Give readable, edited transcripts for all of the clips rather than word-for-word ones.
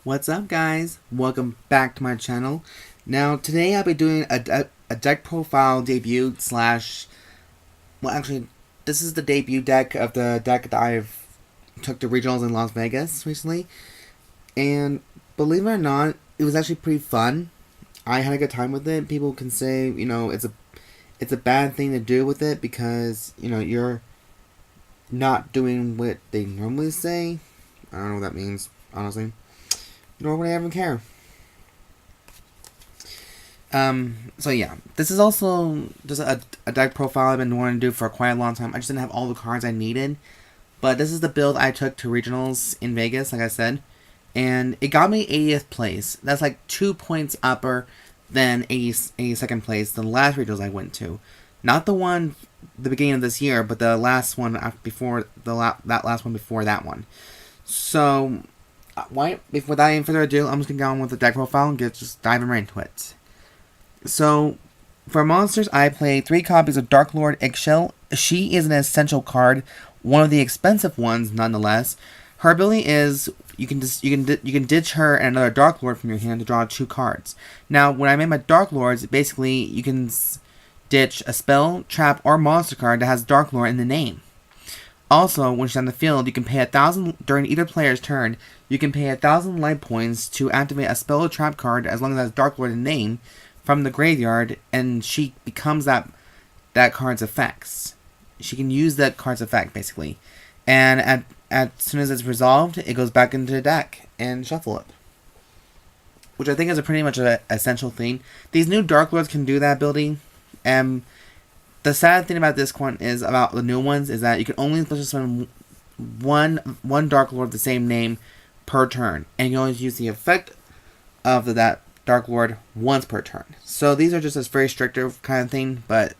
What's up, guys? Welcome back to my channel. Now, today I'll be doing a deck profile debut slash... Well, actually, this is the debut deck of the deck that I've took to regionals in Las Vegas recently. And believe it or not, it was actually pretty fun. I had a good time with it. People can say, you know, it's a bad thing to do with it because, you know, you're not doing what they normally say. I don't know what that means, honestly. Nor would I ever care. So yeah, this is also just a deck profile I've been wanting to do for quite a long time. I just didn't have all the cards I needed. But this is the build I took to regionals in Vegas, like I said. And it got me 80th place. That's like 2 points upper than 82nd place, the last regionals I went to. Not the one the beginning of this year, but the last one before that last one before that one. So... without any further ado, I'm just going to go on with the deck profile and just diving right into it. So, for monsters, I play 3 copies of Darklord Ixchel. She is an essential card, one of the expensive ones nonetheless. Her ability is you can ditch her and another Darklord from your hand to draw 2 cards. Now, when I made my Darklords, basically you can ditch a spell, trap, or monster card that has Darklord in the name. Also, when she's on the field, you can pay 1,000 during either player's turn. You can pay 1,000 life points to activate a spell or trap card as long as it has Darklord in the name from the graveyard, and she becomes that card's effects. She can use that card's effect basically, and as soon as it's resolved, it goes back into the deck and shuffle it, which I think is pretty much an essential thing. These new Darklords can do that ability, and the sad thing about this one is about the new ones is that you can only special summon one Darklord of the same name per turn, and you can only use the effect of that Darklord once per turn. So these are just a very stricter kind of thing, but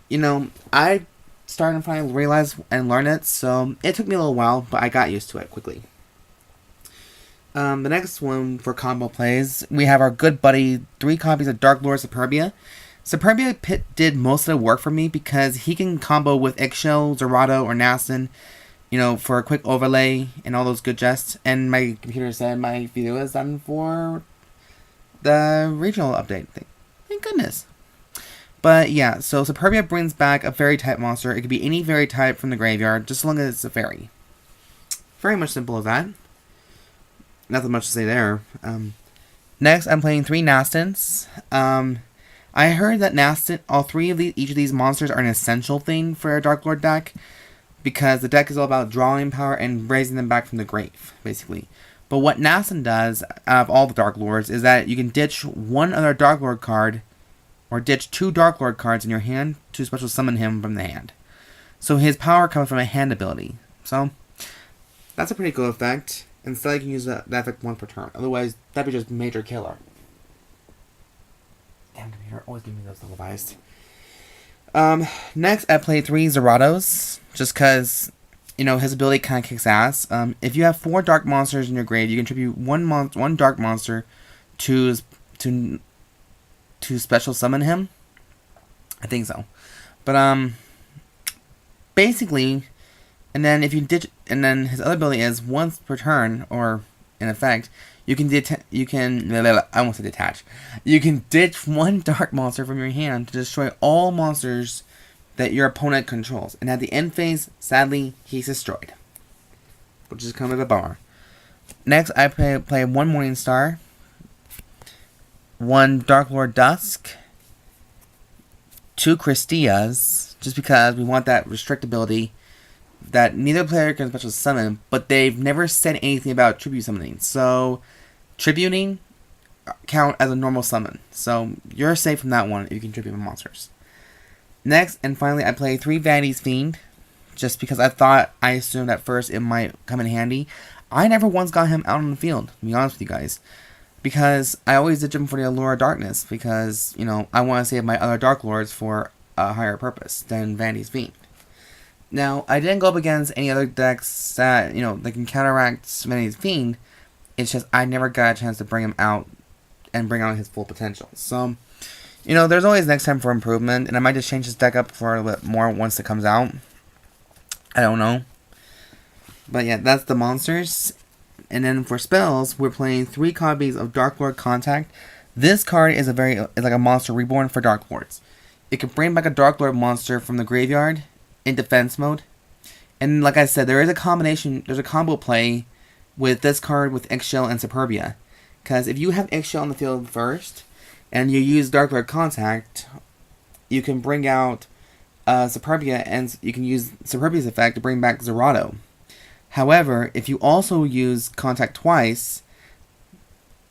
you know, I started to finally realize and learn it, so it took me a little while, but I got used to it quickly. The next one for combo plays, we have our good buddy 3 copies of Darklord Superbia. Superbia did most of the work for me because he can combo with Ixchel, Zerato, or Nasten, you know, for a quick overlay and all those good jests. And my computer said my video is done for the regional update thing. Thank goodness. But yeah, so Superbia brings back a fairy type monster. It could be any fairy type from the graveyard, just as long as it's a fairy. Very much simple as that. Nothing much to say there. Next, I'm playing 3 Nastens. I heard that Nasten, all 3 of each of these monsters are an essential thing for a Darklord deck, because the deck is all about drawing power and raising them back from the grave, basically. But what Nasten does, out of all the Darklords, is that you can ditch one other Darklord card, or ditch 2 Darklord cards in your hand to special summon him from the hand. So his power comes from a hand ability. So, that's a pretty cool effect. Instead, you can use that effect once per turn. Otherwise, that'd be just major killer. Damn computer, always give me those televised. Next, I play 3 Zeratos, just because, you know, his ability kind of kicks ass. If you have 4 dark monsters in your grave, you can contribute one dark monster to special summon him. I think so. But, basically, and then if you ditch, and then his other ability is once per turn, or in effect, you can I almost said detach. You can ditch 1 dark monster from your hand to destroy all monsters that your opponent controls. And at the end phase, sadly, he's destroyed, which is kind of a bummer. Next, I play 1 Morningstar, 1 Darklord Amdusc, 2 Kristyas, just because we want that restrictability that neither player can special summon, but they've never said anything about tribute summoning. So, tributing count as a normal summon. So, you're safe from that one if you can tribute monsters. Next, and finally, I play 3 Vanity's Fiend, just because I assumed at first it might come in handy. I never once got him out on the field, to be honest with you guys, because I always did him for the Allure of Darkness, because, you know, I want to save my other Darklords for a higher purpose than Vanity's Fiend. Now, I didn't go up against any other decks that, you know, that can counteract Vanity's Fiend. It's just I never got a chance to bring him out and bring out his full potential. So, you know, there's always next time for improvement, and I might just change this deck up for a little bit more once it comes out. I don't know. But yeah, that's the monsters. And then for spells, we're playing 3 copies of Darklord Contact. This card is like a monster reborn for Darklords. It can bring back a Darklord monster from the graveyard in defense mode. And like I said, there's a combo play with this card with Ixchel and Superbia. Because if you have Ixchel on the field first, and you use Darklord Contact, you can bring out Superbia, and you can use Superbia's effect to bring back Zerato. However, if you also use Contact twice,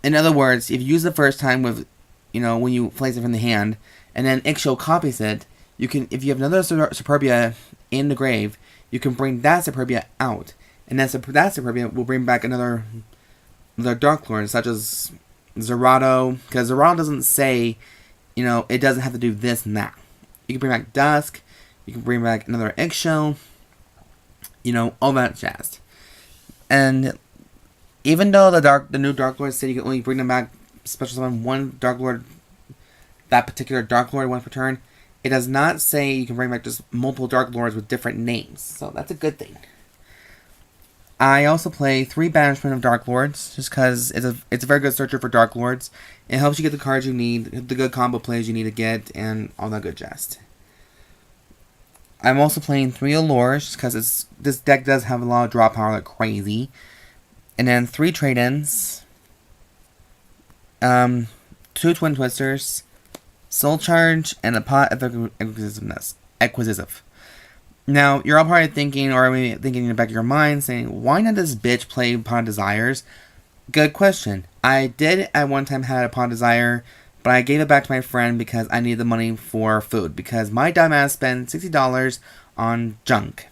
in other words, if you use the first time with, when you place it from the hand, and then Ixchel copies it, you can, if you have another Superbia in the grave, you can bring that Superbia out, and then that Superbia will bring back another Darklord, such as Zerato, because Zerato doesn't say, it doesn't have to do this and that. You can bring back Dusk, you can bring back another Ixchel, all that jazz. And even though the new Darklord said you can only bring them back, special summon one Darklord, that particular Darklord once per turn, it does not say you can bring back just multiple Darklords with different names. So that's a good thing. I also play 3 Banishment of Darklords, just because it's a very good searcher for Darklords. It helps you get the cards you need, the good combo plays you need to get, and all that good jazz. I'm also playing 3 Allures, because this deck does have a lot of draw power like crazy. And then 3 trade-ins, 2 Twin Twisters, Soul Charge, and a pot of Acquisitiveness. Now, you're all probably thinking, or maybe thinking in the back of your mind, saying, why not this bitch play Pot of Desires? Good question. I did at one time have a Pot of Desire, but I gave it back to my friend because I needed the money for food, because my dumbass spent $60 on junk.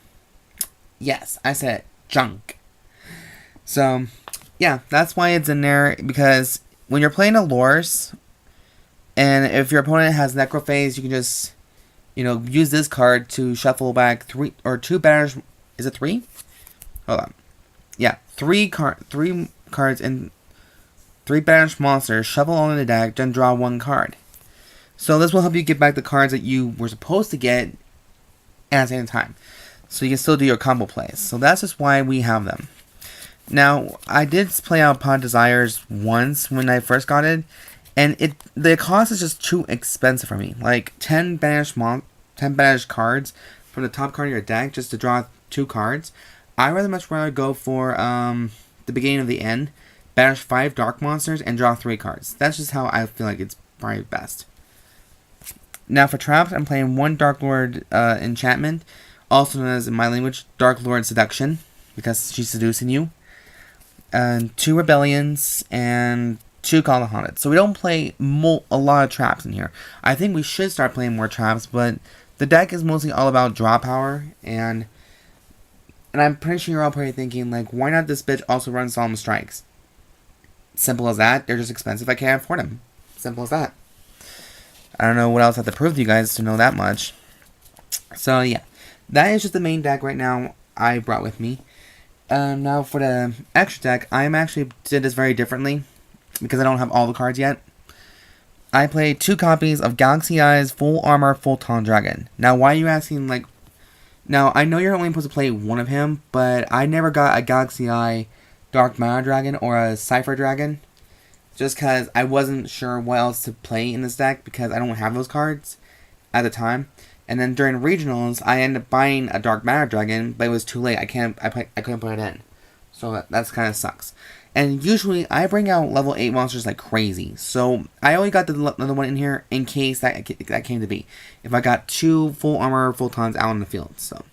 Yes, I said junk. So, yeah, that's why it's in there, because when you're playing Allures, and if your opponent has Necrophase, you can just, use this card to shuffle back 3 or 2 banish. Is it 3? Hold on. Yeah, 3 cards and 3 banished monsters, shuffle on the deck, then draw 1 card. So this will help you get back the cards that you were supposed to get at the same time. So you can still do your combo plays. So that's just why we have them. Now, I did play out Pot of Desires once when I first got it, and the cost is just too expensive for me. Like 10 banished cards from the top card of your deck just to draw 2 cards. I much rather go for the beginning of the end, banish 5 dark monsters, and draw 3 cards. That's just how I feel like it's probably best. Now for traps, I'm playing 1 Darklord enchantment, also known as in my language Darklord Seduction, because she's seducing you. And 2 rebellions and 2 Call the Haunted. So we don't play a lot of traps in here. I think we should start playing more traps, but the deck is mostly all about draw power, and I'm pretty sure you're all probably thinking, like, why not this bitch also run Solemn Strikes? Simple as that. They're just expensive. I can't afford them. Simple as that. I don't know what else I have to prove to you guys to know that much. So yeah, that is just the main deck right now I brought with me. Now for the extra deck, I actually did this very differently, because I don't have all the cards yet. I played 2 copies of Galaxy Eye's Full Armor Full Taunt Dragon. Now, why are you asking, like... Now, I know you're only supposed to play one of him, but I never got a Galaxy Eye Dark Mana Dragon or a Cypher Dragon. Just because I wasn't sure what else to play in this deck, because I don't have those cards at the time. And then during regionals, I ended up buying a Dark Mana Dragon, but it was too late. I couldn't put it in. So that's kind of sucks. And usually, I bring out level 8 monsters like crazy. So, I only got the other one in here in case that came to be. If I got 2 full armor, full taunts out in the field. So,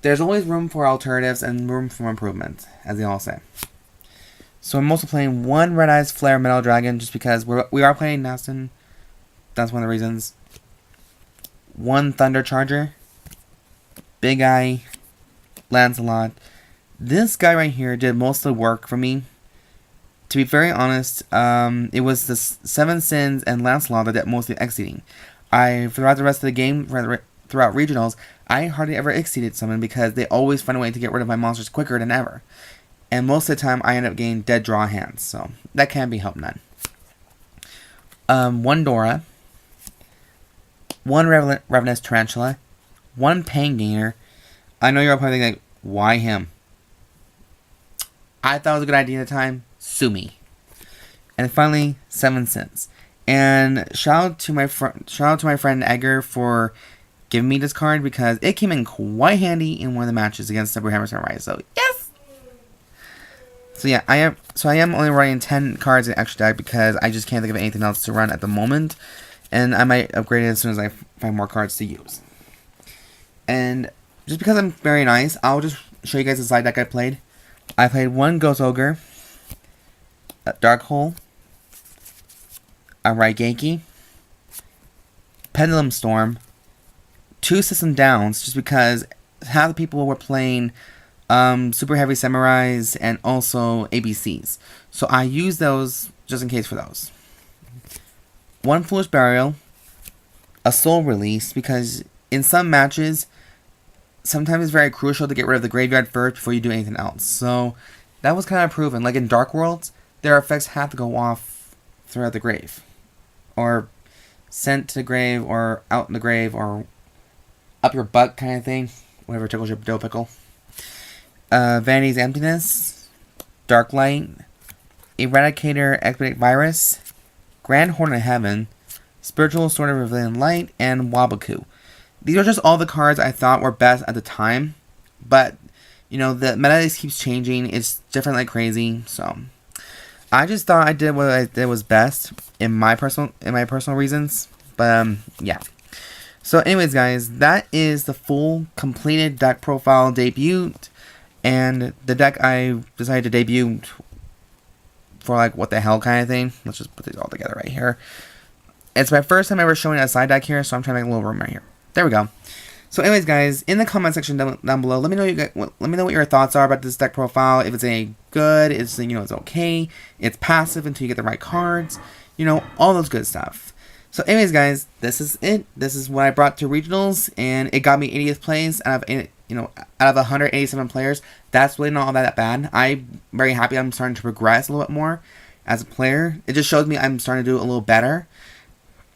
there's always room for alternatives and room for improvement, as they all say. So, I'm also playing 1 Red Eyes Flare Metal Dragon, just because we are playing Nasten. That's one of the reasons. 1 Thunder Charger. Big Eye. Lancelot. This guy right here did most of the work for me. To be very honest, it was the 7 Sins and Lancelot that did most of the exceeding. Throughout the rest of the game, throughout regionals, I hardly ever exceeded someone because they always find a way to get rid of my monsters quicker than ever. And most of the time, I end up getting dead draw hands, so that can be helped none. 1 Dora, 1 Ravenous Tarantula, 1 Pain Gainer. I know you're all probably thinking, like, why him? I thought it was a good idea at the time. Sue me. And finally, 7 cents. And shout out to my friend Edgar for giving me this card because it came in quite handy in one of the matches against the Hammer Samurai. So yes. So yeah, I am only running 10 cards in extra deck because I just can't think of anything else to run at the moment, and I might upgrade it as soon as I find more cards to use. And just because I'm very nice, I'll just show you guys the side deck I played. I played one Ghost Ogre, a Dark Hole, a Raigeki, Pendulum Storm, 2 System Downs, just because half the people were playing Super Heavy Samurais and also ABCs. So I used those just in case for those. 1 Foolish Burial, a Soul Release, because in some matches, sometimes it's very crucial to get rid of the graveyard first before you do anything else. So that was kind of proven. Like in Darklords, their effects have to go off throughout the grave, or sent to the grave, or out in the grave, or up your butt kind of thing. Whatever tickles your dough pickle. Vanity's Emptiness, Dark Light, Eradicator Expedite Virus, Grand Horn of Heaven, Spiritual Sword of Revealing Light, and Wabaku. These are just all the cards I thought were best at the time, but you know, the meta keeps changing. It's different like crazy, so I just thought I did what I did was best in my personal reasons. But yeah. So anyways, guys, that is the full completed deck profile debut, and the deck I decided to debut for like what the hell kind of thing. Let's just put these all together right here. It's my first time ever showing a side deck here, so I'm trying to make a little room right here. There we go. So anyways, guys, in the comment section down below, let me know what your thoughts are about this deck profile. If it's any good, it's, you know, it's okay, it's passive until you get the right cards, you know, all those good stuff. So anyways, guys, this is it. This is what I brought to regionals, and it got me 80th place out of 187 players. That's really not all that bad. I'm very happy. I'm starting to progress a little bit more as a player. It just shows me I'm starting to do a little better.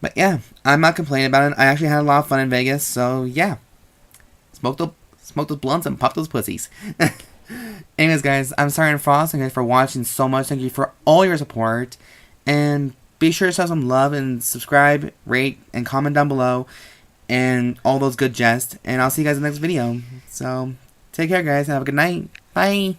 But yeah, I'm not complaining about it. I actually had a lot of fun in Vegas, so yeah. Smoke those blunts and pop those pussies. Anyways, guys, I'm Siren Frost. Thank you guys for watching so much. Thank you for all your support. And be sure to show some love and subscribe, rate, and comment down below. And all those good jests. And I'll see you guys in the next video. So, take care, guys, and have a good night. Bye.